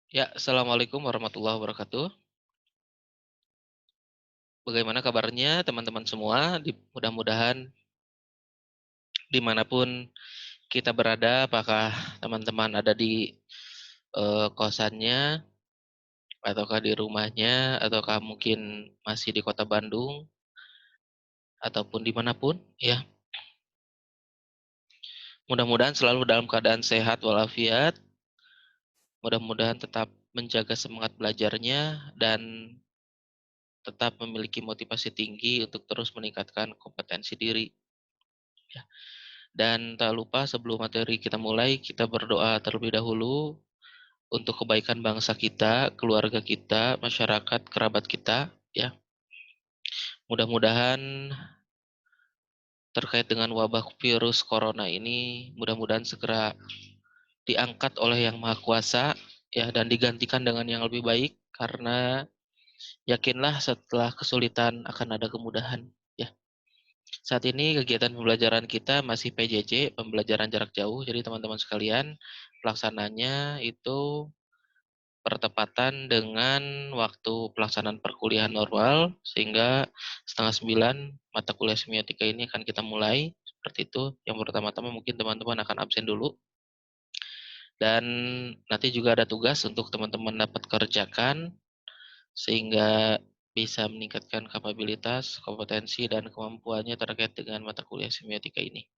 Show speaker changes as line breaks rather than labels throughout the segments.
Ya, assalamualaikum warahmatullahi wabarakatuh. Bagaimana kabarnya teman-teman semua? Mudah-mudahan dimanapun kita berada, apakah teman-teman ada di kosannya, ataukah di rumahnya, ataukah mungkin masih di kota Bandung, ataupun dimanapun, ya. Mudah-mudahan selalu dalam keadaan sehat walafiat. Mudah-mudahan tetap menjaga semangat belajarnya dan tetap memiliki motivasi tinggi untuk terus meningkatkan kompetensi diri. Ya. Dan tak lupa sebelum materi kita mulai, kita berdoa terlebih dahulu untuk kebaikan bangsa kita, keluarga kita, masyarakat, kerabat kita, ya. Mudah-mudahan terkait dengan wabah virus corona ini, mudah-mudahan segera diangkat oleh Yang Maha Kuasa, ya, dan digantikan dengan yang lebih baik, karena yakinlah setelah kesulitan akan ada kemudahan, ya. Saat ini kegiatan pembelajaran kita masih PJJ, pembelajaran jarak jauh, jadi teman-teman sekalian, pelaksananya itu bertepatan dengan waktu pelaksanaan perkuliahan normal, sehingga 8:30 mata kuliah semiotika ini akan kita mulai, seperti itu. Yang pertama-tama mungkin teman-teman akan absen dulu, dan nanti juga ada tugas untuk teman-teman dapat kerjakan, sehingga bisa meningkatkan kapabilitas, kompetensi, dan kemampuannya terkait dengan mata kuliah semiotika ini.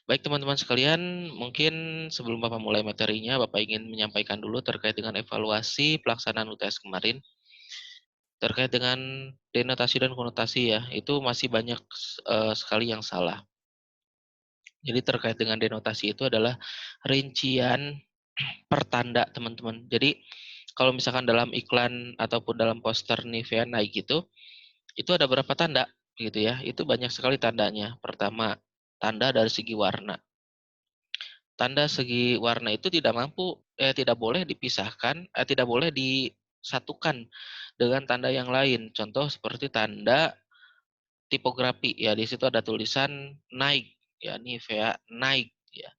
Baik teman-teman sekalian, mungkin sebelum Bapak mulai materinya, Bapak ingin menyampaikan dulu terkait dengan evaluasi pelaksanaan UTS kemarin. Terkait dengan denotasi dan konotasi ya, itu masih banyak sekali yang salah. Jadi terkait dengan denotasi itu adalah rincian per tanda, teman-teman. Jadi kalau misalkan dalam iklan ataupun dalam poster Nivea naik gitu, itu ada berapa tanda gitu ya, itu banyak sekali tandanya. Pertama, tanda dari segi warna. Tanda segi warna itu tidak boleh dipisahkan, tidak boleh disatukan dengan tanda yang lain. Contoh seperti tanda tipografi, ya di situ ada tulisan naik, ya Nivea naik, ya.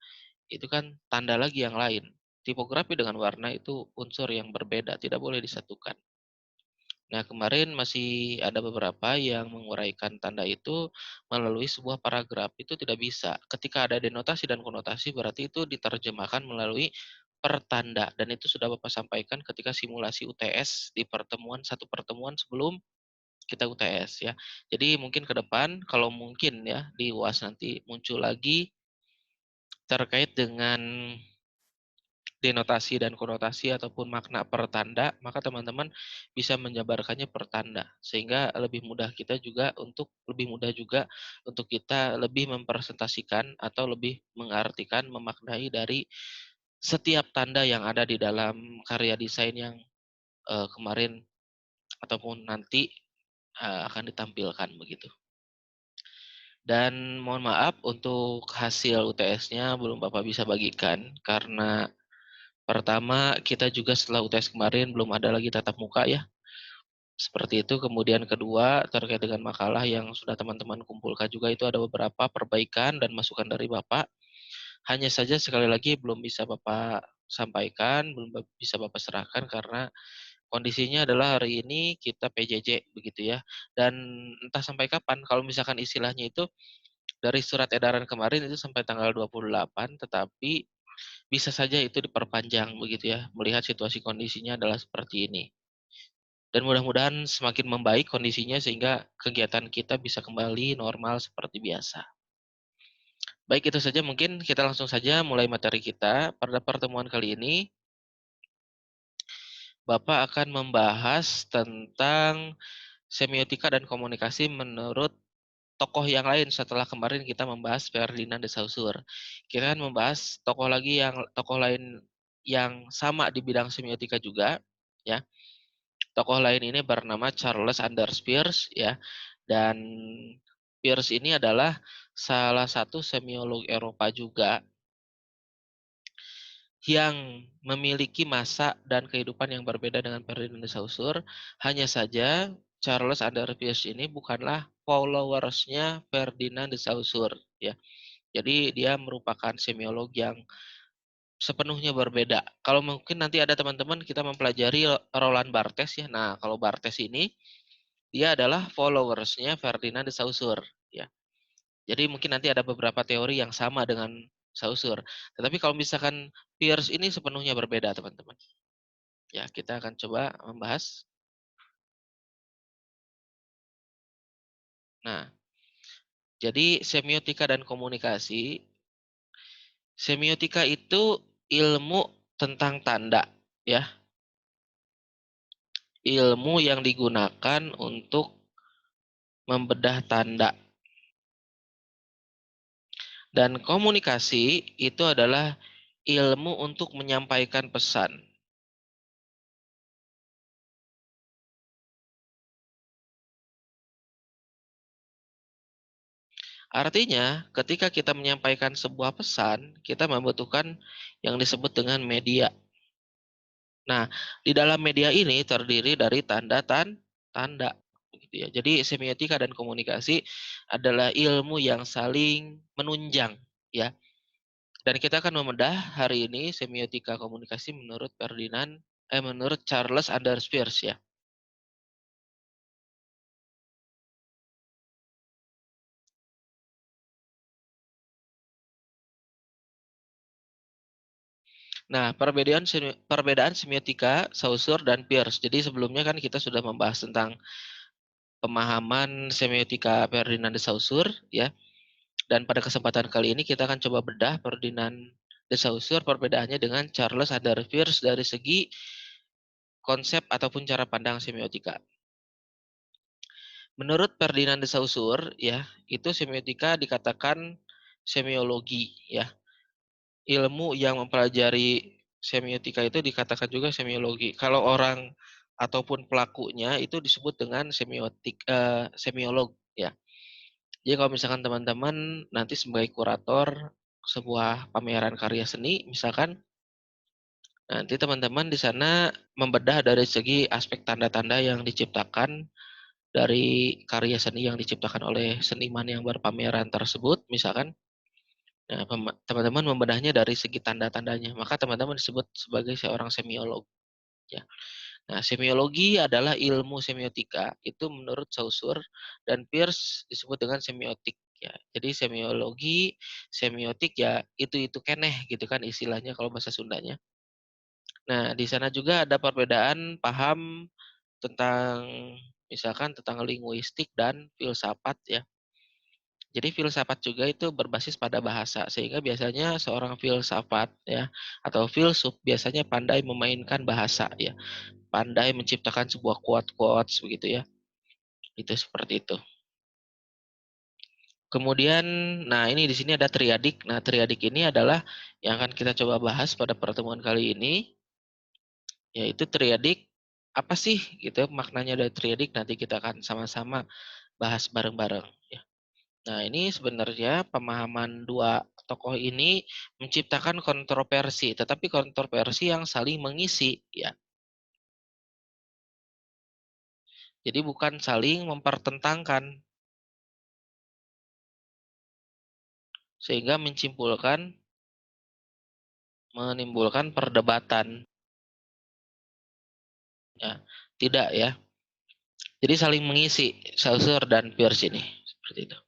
Itu kan tanda lagi yang lain. Tipografi dengan warna itu unsur yang berbeda, tidak boleh disatukan. Nah, kemarin masih ada beberapa yang menguraikan tanda itu melalui sebuah paragraf, itu tidak bisa. Ketika ada denotasi dan konotasi berarti itu diterjemahkan melalui pertanda, dan itu sudah Bapak sampaikan ketika simulasi UTS di satu pertemuan sebelum kita UTS ya. Jadi mungkin ke depan kalau mungkin ya di UAS nanti muncul lagi terkait dengan denotasi dan konotasi ataupun makna per tanda, maka teman-teman bisa menjabarkannya per tanda. Sehingga lebih mudah juga untuk kita lebih mempresentasikan atau lebih mengartikan, memaknai dari setiap tanda yang ada di dalam karya desain yang kemarin ataupun nanti akan ditampilkan begitu. Dan mohon maaf untuk hasil UTS-nya belum Bapak bisa bagikan karena pertama kita juga setelah UTS kemarin belum ada lagi tatap muka ya. Seperti itu. Kemudian kedua terkait dengan makalah yang sudah teman-teman kumpulkan juga itu ada beberapa perbaikan dan masukan dari Bapak. Hanya saja sekali lagi belum bisa Bapak sampaikan, belum bisa Bapak serahkan karena kondisinya adalah hari ini kita PJJ begitu ya. Dan entah sampai kapan kalau misalkan istilahnya itu dari surat edaran kemarin itu sampai tanggal 28, tetapi bisa saja itu diperpanjang begitu ya, melihat situasi kondisinya adalah seperti ini. Dan mudah-mudahan semakin membaik kondisinya sehingga kegiatan kita bisa kembali normal seperti biasa. Baik, itu saja mungkin kita langsung saja mulai materi kita. Pada pertemuan kali ini, Bapak akan membahas tentang semiotika dan komunikasi menurut tokoh yang lain setelah kemarin kita membahas Ferdinand de Saussure. Kita akan membahas tokoh lain yang sama di bidang semiotika juga, ya. Tokoh lain ini bernama Charles Anders Peirce, ya. Dan Peirce ini adalah salah satu semiolog Eropa juga yang memiliki masa dan kehidupan yang berbeda dengan Ferdinand de Saussure. Hanya saja Charles Anders Peirce ini bukanlah followersnya Ferdinand de Saussure, ya. Jadi dia merupakan semiolog yang sepenuhnya berbeda. Kalau mungkin nanti ada teman-teman kita mempelajari Roland Barthes ya. Nah, kalau Barthes ini dia adalah followersnya Ferdinand de Saussure ya. Jadi mungkin nanti ada beberapa teori yang sama dengan Saussure. Tetapi kalau misalkan Peirce ini sepenuhnya berbeda, teman-teman. Ya, kita akan coba membahas. Nah, jadi semiotika dan komunikasi. Semiotika itu ilmu tentang tanda, ya. Ilmu yang digunakan untuk membedah tanda. Dan komunikasi itu adalah ilmu untuk menyampaikan pesan. Artinya, ketika kita menyampaikan sebuah pesan, kita membutuhkan yang disebut dengan media. Nah, di dalam media ini terdiri dari tanda. Begitu ya. Jadi semiotika dan komunikasi adalah ilmu yang saling menunjang, ya. Dan kita akan membedah hari ini semiotika komunikasi menurut Charles Anders Peirce ya. Nah, perbedaan semiotika Saussure dan Peirce. Jadi sebelumnya kan kita sudah membahas tentang pemahaman semiotika Ferdinand de Saussure ya. Dan pada kesempatan kali ini kita akan coba bedah Ferdinand de Saussure perbedaannya dengan Charles Anders Peirce dari segi konsep ataupun cara pandang semiotika. Menurut Ferdinand de Saussure ya, itu semiotika dikatakan semiologi ya. Ilmu yang mempelajari semiotika itu dikatakan juga semiologi. Kalau orang ataupun pelakunya itu disebut dengan semiolog ya. Jadi kalau misalkan teman-teman nanti sebagai kurator sebuah pameran karya seni, misalkan nanti teman-teman di sana membedah dari segi aspek tanda-tanda yang diciptakan dari karya seni yang diciptakan oleh seniman yang berpameran tersebut, misalkan. Nah, teman-teman membedahnya dari segi tanda-tandanya, maka teman-teman disebut sebagai seorang semiolog. Ya. Nah, semiologi adalah ilmu semiotika, itu menurut Saussure dan Peirce disebut dengan semiotik. Ya. Jadi semiologi, semiotik ya itu keneh gitu kan istilahnya kalau bahasa Sundanya. Nah, di sana juga ada perbedaan paham tentang misalkan tentang linguistik dan filsafat ya. Jadi filsafat juga itu berbasis pada bahasa, sehingga biasanya seorang filsafat ya atau filsuf biasanya pandai memainkan bahasa ya, pandai menciptakan sebuah quote-quotes begitu ya. Itu seperti itu. Kemudian, nah ini di sini ada triadik. Nah, triadik ini adalah yang akan kita coba bahas pada pertemuan kali ini, yaitu triadik apa sih gitu maknanya dari triadik, nanti kita akan sama-sama bahas bareng-bareng ya. Nah, ini sebenarnya pemahaman dua tokoh ini menciptakan kontroversi, tetapi kontroversi yang saling mengisi, ya. Jadi bukan saling mempertentangkan, sehingga menimbulkan perdebatan, ya. Tidak ya. Jadi saling mengisi Saussure dan Peirce ini, seperti itu.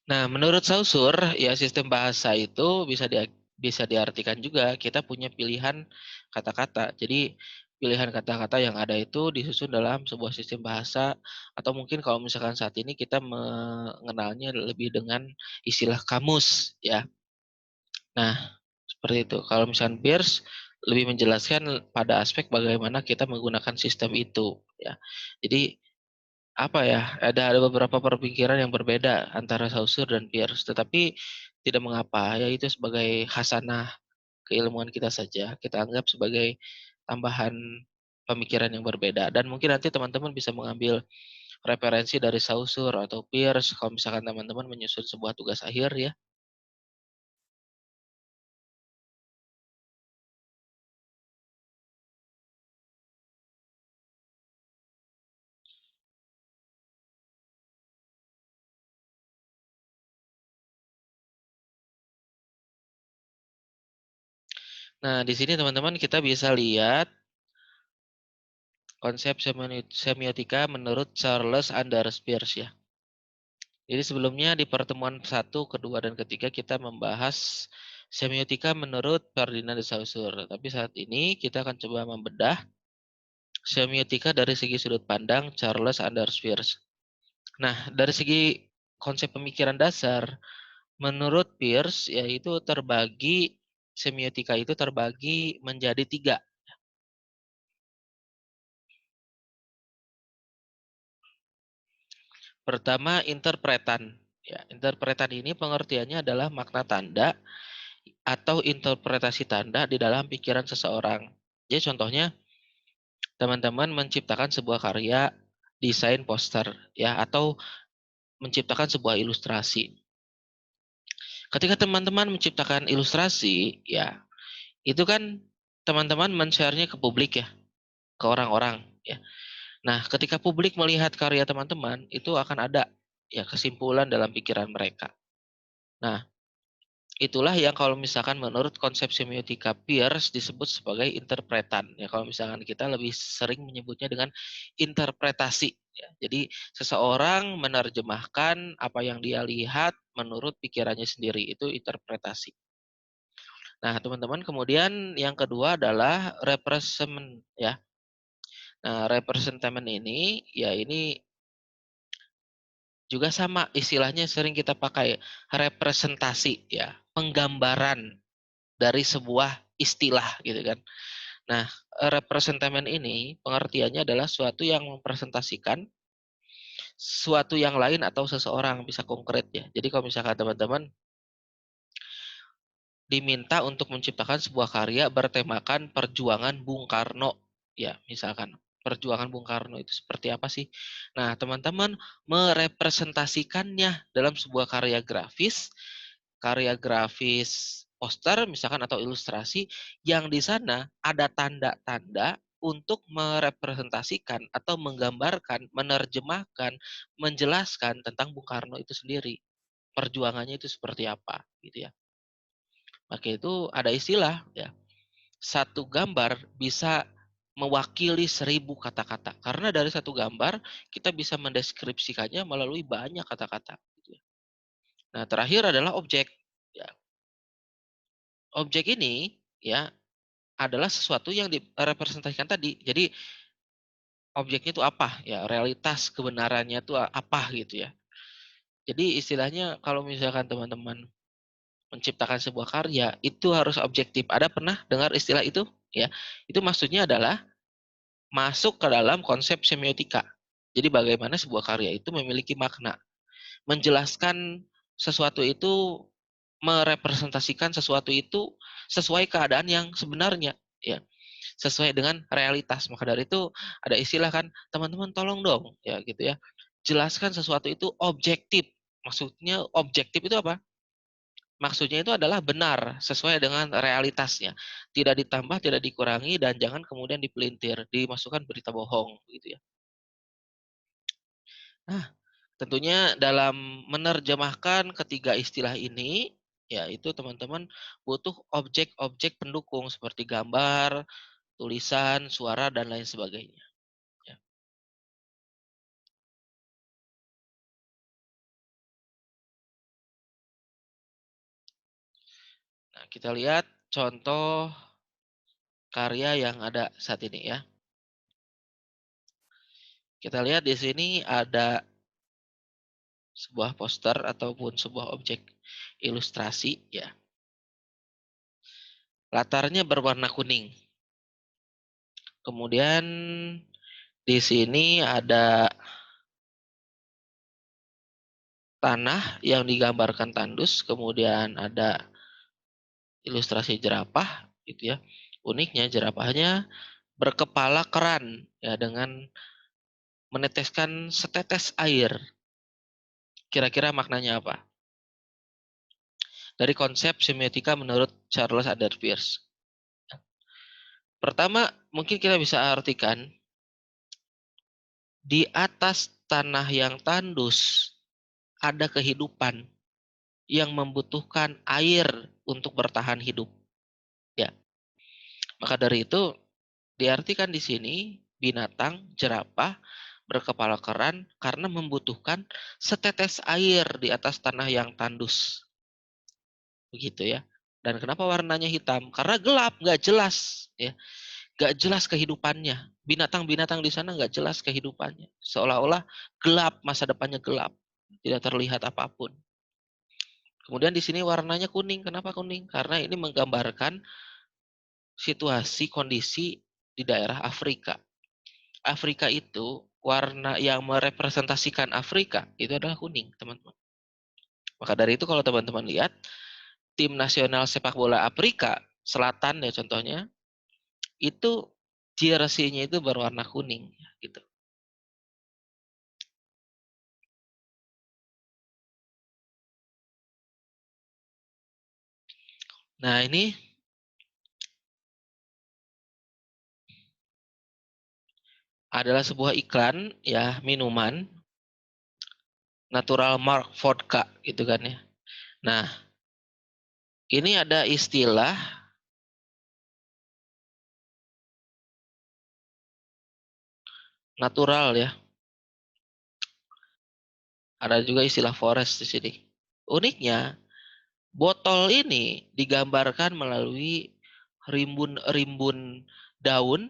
Nah, menurut Saussure, ya sistem bahasa itu bisa diartikan juga kita punya pilihan kata-kata. Jadi pilihan kata-kata yang ada itu disusun dalam sebuah sistem bahasa atau mungkin kalau misalkan saat ini kita mengenalnya lebih dengan istilah kamus ya. Nah, seperti itu. Kalau misalkan Peirce lebih menjelaskan pada aspek bagaimana kita menggunakan sistem itu ya. Jadi apa ya, ada beberapa perpikiran yang berbeda antara Saussure dan Peirce, tetapi tidak mengapa, ya itu sebagai khasanah keilmuan kita saja, kita anggap sebagai tambahan pemikiran yang berbeda. Dan mungkin nanti teman-teman bisa mengambil referensi dari Saussure atau Peirce kalau misalkan teman-teman menyusun sebuah tugas akhir ya. Nah, di sini teman-teman kita bisa lihat konsep semiotika menurut Charles Sanders Peirce ya. Jadi sebelumnya di pertemuan 1, kedua, dan ketiga kita membahas semiotika menurut Ferdinand de Saussure. Tapi saat ini kita akan coba membedah semiotika dari segi sudut pandang Charles Sanders Peirce. Nah, dari segi konsep pemikiran dasar, menurut Peirce yaitu semiotika itu terbagi menjadi 3. Pertama, interpretan. Ya, interpretan ini pengertiannya adalah makna tanda atau interpretasi tanda di dalam pikiran seseorang. Jadi contohnya, teman-teman menciptakan sebuah karya desain poster ya atau menciptakan sebuah ilustrasi. Ketika teman-teman menciptakan ilustrasi, ya, itu kan teman-teman men-share-nya ke publik ya, ke orang-orang ya. Nah, ketika publik melihat karya teman-teman, itu akan ada ya kesimpulan dalam pikiran mereka. Nah, itulah yang kalau misalkan menurut konsep semiotika Peirce disebut sebagai interpretan. Ya, kalau misalkan kita lebih sering menyebutnya dengan interpretasi. Ya. Jadi seseorang menerjemahkan apa yang dia lihat menurut pikirannya sendiri. Itu interpretasi. Nah, teman-teman, kemudian yang kedua adalah representment ya. Nah, representment ini ya ini juga sama istilahnya sering kita pakai representasi ya, penggambaran dari sebuah istilah gitu kan. Nah, representment ini pengertiannya adalah suatu yang mempresentasikan suatu yang lain atau seseorang bisa konkret ya. Jadi kalau misalkan teman-teman diminta untuk menciptakan sebuah karya bertemakan perjuangan Bung Karno. Ya, misalkan perjuangan Bung Karno itu seperti apa sih? Nah, teman-teman merepresentasikannya dalam sebuah karya grafis poster misalkan atau ilustrasi yang di sana ada tanda-tanda untuk merepresentasikan atau menggambarkan, menerjemahkan, menjelaskan tentang Bung Karno itu sendiri. Perjuangannya itu seperti apa gitu ya. Maka itu ada istilah ya, satu gambar bisa mewakili 1000 kata-kata. Karena dari satu gambar kita bisa mendeskripsikannya melalui banyak kata-kata. Gitu ya. Nah, terakhir adalah objek. Ya, objek ini ya adalah sesuatu yang direpresentasikan tadi. Jadi objeknya itu apa? Ya, realitas kebenarannya itu apa gitu ya. Jadi istilahnya kalau misalkan teman-teman menciptakan sebuah karya itu harus objektif. Ada pernah dengar istilah itu? Ya, itu maksudnya adalah masuk ke dalam konsep semiotika. Jadi bagaimana sebuah karya itu memiliki makna, menjelaskan sesuatu itu, merepresentasikan sesuatu itu sesuai keadaan yang sebenarnya, ya, sesuai dengan realitas. Maka dari itu ada istilah kan, teman-teman tolong dong, ya gitu ya, jelaskan sesuatu itu objektif. Maksudnya objektif itu apa? Maksudnya itu adalah benar, sesuai dengan realitasnya. Tidak ditambah, tidak dikurangi, dan jangan kemudian dipelintir, dimasukkan berita bohong, gitu ya. Nah, tentunya dalam menerjemahkan ketiga istilah ini, ya itu teman-teman butuh objek-objek pendukung seperti gambar, tulisan, suara, dan lain sebagainya. Ya. Nah, kita lihat contoh karya yang ada saat ini ya. Kita lihat di sini ada sebuah poster ataupun sebuah objek ilustrasi ya. Latarnya berwarna kuning. Kemudian di sini ada tanah yang digambarkan tandus, kemudian ada ilustrasi jerapah gitu ya. Uniknya jerapahnya berkepala keran ya dengan meneteskan setetes air. Kira-kira maknanya apa? Dari konsep semiotika menurut Charles Sanders Peirce. Pertama, mungkin kita bisa artikan di atas tanah yang tandus ada kehidupan yang membutuhkan air untuk bertahan hidup. Ya. Maka dari itu diartikan di sini binatang jerapah berkepala keran karena membutuhkan setetes air di atas tanah yang tandus. Begitu ya. Dan kenapa warnanya hitam? Karena gelap, nggak jelas ya. Nggak jelas kehidupannya. Binatang-binatang di sana nggak jelas kehidupannya. Seolah-olah gelap, masa depannya gelap. Tidak terlihat apapun. Kemudian di sini warnanya kuning. Kenapa kuning? Karena ini menggambarkan situasi kondisi di daerah Afrika. Afrika itu warna yang merepresentasikan Afrika itu adalah kuning, teman-teman. Maka dari itu kalau teman-teman lihat tim nasional sepak bola Afrika Selatan ya contohnya, itu jersey-nya itu berwarna kuning gitu. Nah, ini adalah sebuah iklan ya minuman natural mark vodka gitu kan ya. Nah, ini ada istilah natural ya. Ada juga istilah forest di sini. Uniknya, botol ini digambarkan melalui rimbun-rimbun daun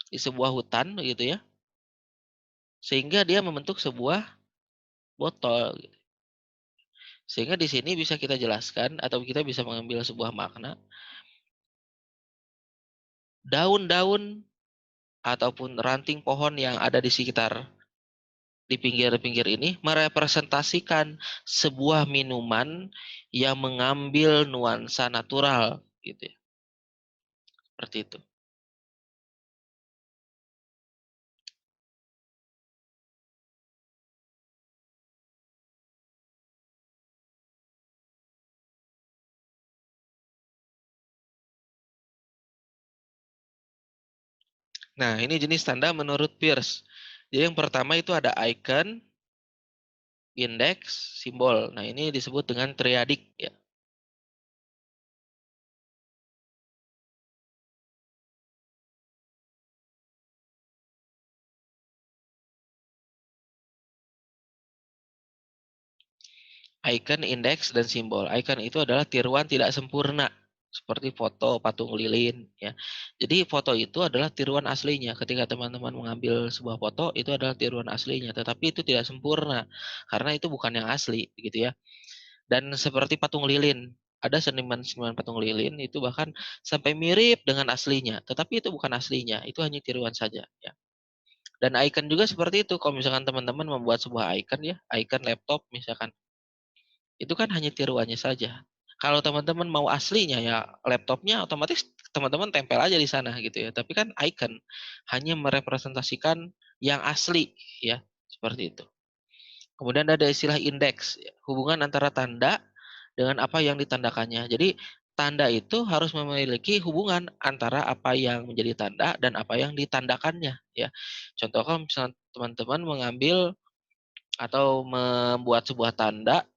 di sebuah hutan begitu ya. Sehingga dia membentuk sebuah botol. Sehingga di sini bisa kita jelaskan atau kita bisa mengambil sebuah makna daun-daun ataupun ranting pohon yang ada di sekitar di pinggir-pinggir ini merepresentasikan sebuah minuman yang mengambil nuansa natural gitu ya. Seperti itu. Nah, ini jenis tanda menurut Peirce. Jadi yang pertama itu ada icon, indeks, simbol. Nah, ini disebut dengan triadik ya. Icon, indeks, dan simbol. Icon itu adalah tiruan tidak sempurna. Seperti foto patung lilin. Ya. Jadi foto itu adalah tiruan aslinya. Ketika teman-teman mengambil sebuah foto, itu adalah tiruan aslinya. Tetapi itu tidak sempurna. Karena itu bukan yang asli. Gitu ya. Dan seperti patung lilin. Ada seniman-seniman patung lilin itu bahkan sampai mirip dengan aslinya. Tetapi itu bukan aslinya. Itu hanya tiruan saja. Ya. Dan icon juga seperti itu. Kalau misalkan teman-teman membuat sebuah icon ya. Icon laptop misalkan itu kan hanya tiruannya saja. Kalau teman-teman mau aslinya ya laptopnya otomatis teman-teman tempel aja di sana gitu ya. Tapi kan icon hanya merepresentasikan yang asli ya, seperti itu. Kemudian ada istilah indeks, hubungan antara tanda dengan apa yang ditandakannya. Jadi tanda itu harus memiliki hubungan antara apa yang menjadi tanda dan apa yang ditandakannya ya. Contoh kalau misalnya teman-teman mengambil atau membuat sebuah tanda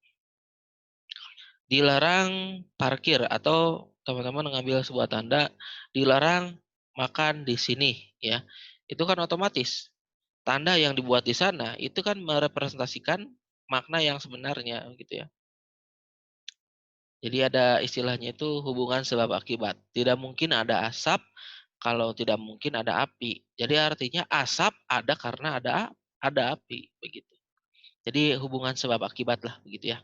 dilarang parkir atau teman-teman mengambil sebuah tanda dilarang makan di sini ya. Itu kan otomatis tanda yang dibuat di sana itu kan merepresentasikan makna yang sebenarnya gitu ya. Jadi ada istilahnya itu hubungan sebab akibat. Tidak mungkin ada asap kalau tidak mungkin ada api. Jadi artinya asap ada karena ada api begitu. Jadi hubungan sebab akibat lah begitu ya.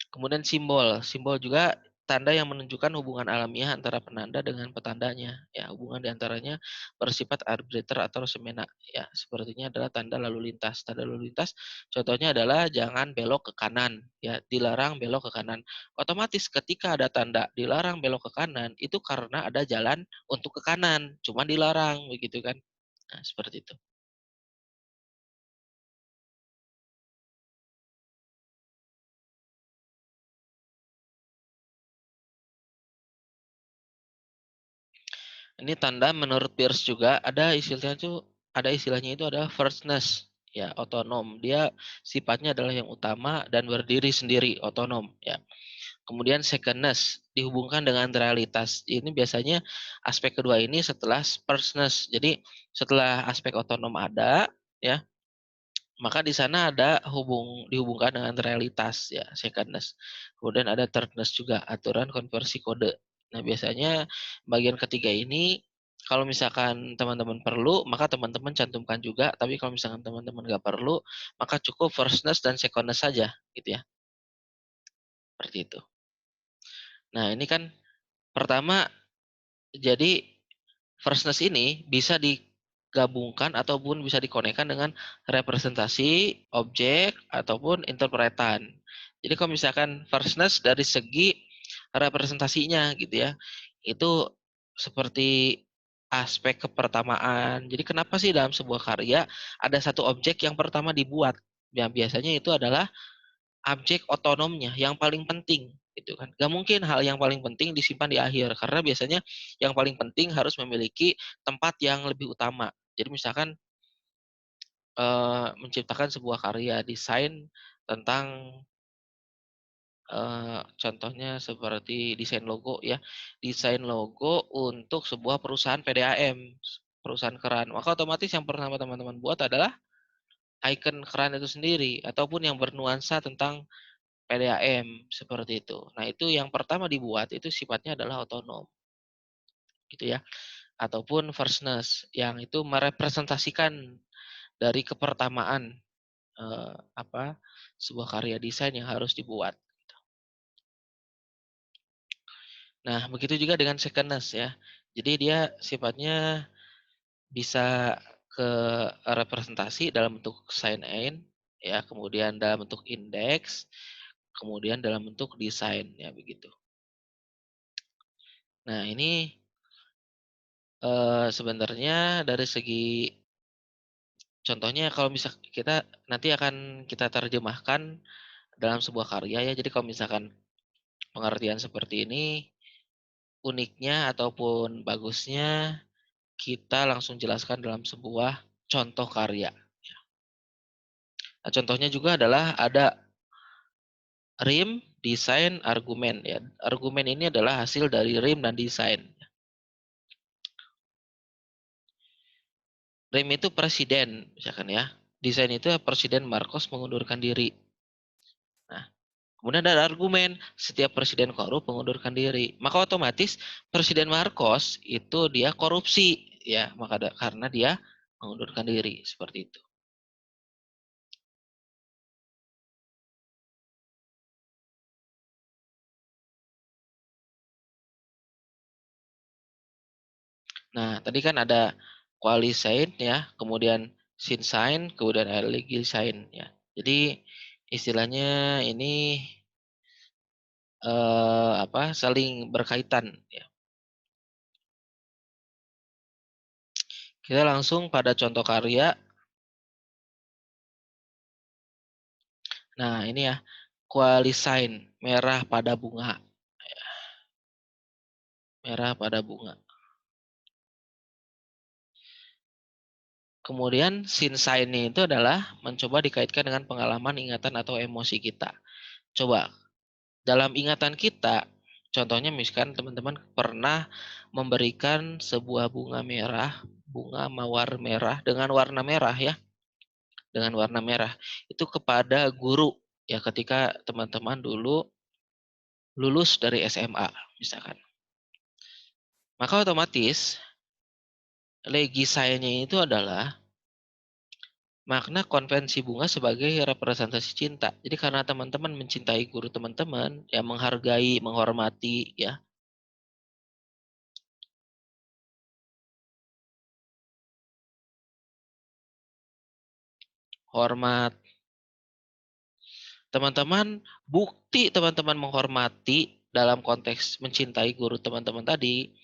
Kemudian simbol. Simbol juga tanda yang menunjukkan hubungan alamiah antara penanda dengan petandanya. Ya, hubungan diantaranya bersifat arbiter atau semena. Ya, sepertinya adalah tanda lalu lintas. Tanda lalu lintas contohnya adalah jangan belok ke kanan. Ya, dilarang belok ke kanan. Otomatis ketika ada tanda dilarang belok ke kanan, itu karena ada jalan untuk ke kanan. Cuman dilarang begitu kan. Nah, seperti itu. Ini tanda menurut Peirce juga ada istilahnya itu adalah firstness ya otonom. Dia sifatnya adalah yang utama dan berdiri sendiri otonom ya. Kemudian secondness dihubungkan dengan realitas. Ini biasanya aspek kedua ini setelah sparsness. Jadi setelah aspek otonom ada, ya, maka di sana ada dihubungkan dengan realitas, ya, secondness. Kemudian ada thirdness juga, aturan konversi kode. Nah, biasanya bagian ketiga ini kalau misalkan teman-teman perlu, maka teman-teman cantumkan juga. Tapi kalau misalkan teman-teman nggak perlu, maka cukup firstness dan secondness saja, gitu ya. Seperti itu. Nah, ini kan pertama, jadi firstness ini bisa digabungkan ataupun bisa dikonekkan dengan representasi, objek, ataupun interpretan. Jadi kalau misalkan firstness dari segi representasinya gitu ya, itu seperti aspek kepertamaan. Jadi kenapa sih dalam sebuah karya ada satu objek yang pertama dibuat? Ya biasanya itu adalah objek otonomnya yang paling penting gitu kan. Gak mungkin hal yang paling penting disimpan di akhir karena biasanya yang paling penting harus memiliki tempat yang lebih utama. Jadi misalkan menciptakan sebuah karya desain tentang contohnya seperti desain logo ya. Desain logo untuk sebuah perusahaan PDAM, perusahaan keran. Maka otomatis yang pertama teman-teman buat adalah icon keran itu sendiri ataupun yang bernuansa tentang PDAM seperti itu. Nah, itu yang pertama dibuat itu sifatnya adalah otonom gitu ya. Ataupun firstness yang itu merepresentasikan dari kepertamaan apa sebuah karya desain yang harus dibuat. Nah, begitu juga dengan secondness ya. Jadi dia sifatnya bisa ke representasi dalam bentuk sign in ya, kemudian dalam bentuk indeks, kemudian dalam bentuk desain ya begitu. Nah, ini sebenarnya dari segi contohnya kalau misal kita nanti akan kita terjemahkan dalam sebuah karya ya. Jadi kalau misalkan pengertian seperti ini, uniknya ataupun bagusnya kita langsung jelaskan dalam sebuah contoh karya. Nah, contohnya juga adalah ada rim, desain, argumen ya. Argumen ini adalah hasil dari rim dan desain. Rim itu presiden misalkan ya. Desain itu Presiden Marcos mengundurkan diri. Nah, kemudian ada argumen, setiap presiden korup mengundurkan diri. Maka otomatis Presiden Marcos itu dia korupsi, ya, karena dia mengundurkan diri seperti itu. Nah, tadi kan ada qualisign ya, kemudian sin sign, kemudian legal sign ya. Jadi istilahnya ini saling berkaitan ya. Kita langsung pada contoh karya. Nah, ini ya, qualisign, merah pada bunga. Merah pada bunga. Kemudian sin sign itu adalah mencoba dikaitkan dengan pengalaman, ingatan, atau emosi kita. Coba, dalam ingatan kita, contohnya misalkan teman-teman pernah memberikan sebuah bunga merah, bunga mawar merah dengan warna merah ya, dengan warna merah. Itu kepada guru ya ketika teman-teman dulu lulus dari SMA misalkan. Maka otomatis legisainya itu adalah makna konvensi bunga sebagai representasi cinta. Jadi karena teman-teman mencintai guru teman-teman, ya menghargai, menghormati, ya hormat. Teman-teman, bukti teman-teman menghormati dalam konteks mencintai guru teman-teman tadi,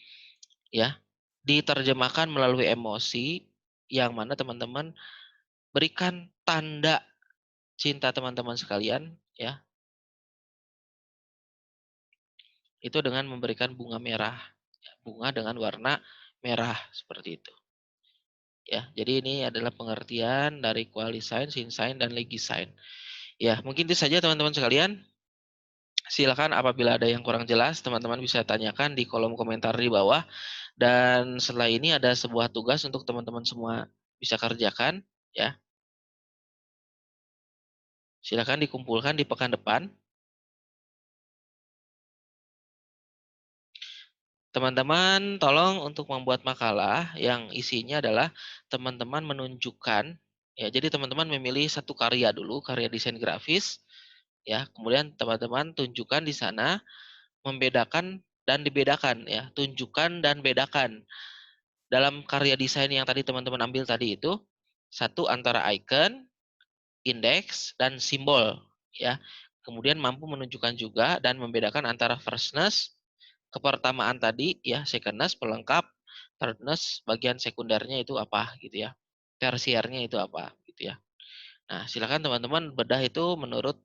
ya diterjemahkan melalui emosi yang mana teman-teman berikan tanda cinta teman-teman sekalian, ya itu dengan memberikan bunga merah, ya, bunga dengan warna merah seperti itu. Ya, jadi ini adalah pengertian dari qualisign, sin sign, dan legisign. Ya, mungkin itu saja teman-teman sekalian. Silakan apabila ada yang kurang jelas, teman-teman bisa tanyakan di kolom komentar di bawah. Dan setelah ini ada sebuah tugas untuk teman-teman semua bisa kerjakan, ya. Silakan dikumpulkan di pekan depan. Teman-teman tolong untuk membuat makalah yang isinya adalah teman-teman menunjukkan, ya, jadi teman-teman memilih satu karya dulu, karya desain grafis, ya, kemudian teman-teman tunjukkan di sana, membedakan dan dibedakan, ya, tunjukkan dan bedakan. Dalam karya desain yang tadi teman-teman ambil tadi itu, satu antara icon, indeks, dan simbol, ya. Kemudian mampu menunjukkan juga dan membedakan antara firstness, kepertamaan tadi, ya, secondness, pelengkap, thirdness, bagian sekundernya itu apa, gitu ya. Tersiernya itu apa, gitu ya. Nah, silakan teman-teman bedah itu menurut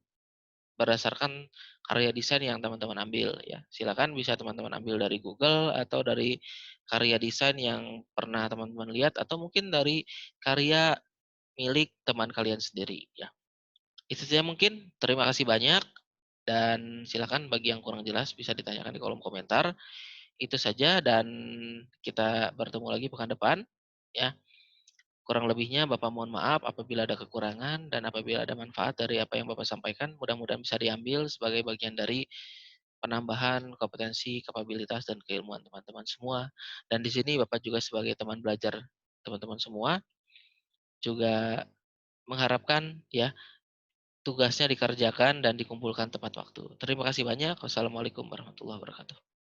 berdasarkan karya desain yang teman-teman ambil, ya. Silakan bisa teman-teman ambil dari Google atau dari karya desain yang pernah teman-teman lihat atau mungkin dari karya milik teman kalian sendiri, ya. Itu saja mungkin, terima kasih banyak dan silakan bagi yang kurang jelas bisa ditanyakan di kolom komentar. Itu saja dan kita bertemu lagi pekan depan, ya. Kurang lebihnya Bapak mohon maaf apabila ada kekurangan dan apabila ada manfaat dari apa yang Bapak sampaikan, mudah-mudahan bisa diambil sebagai bagian dari penambahan kompetensi, kapabilitas, dan keilmuan teman-teman semua. Dan di sini Bapak juga sebagai teman belajar teman-teman semua, juga mengharapkan, ya, tugasnya dikerjakan dan dikumpulkan tepat waktu. Terima kasih banyak. Wassalamualaikum warahmatullahi wabarakatuh.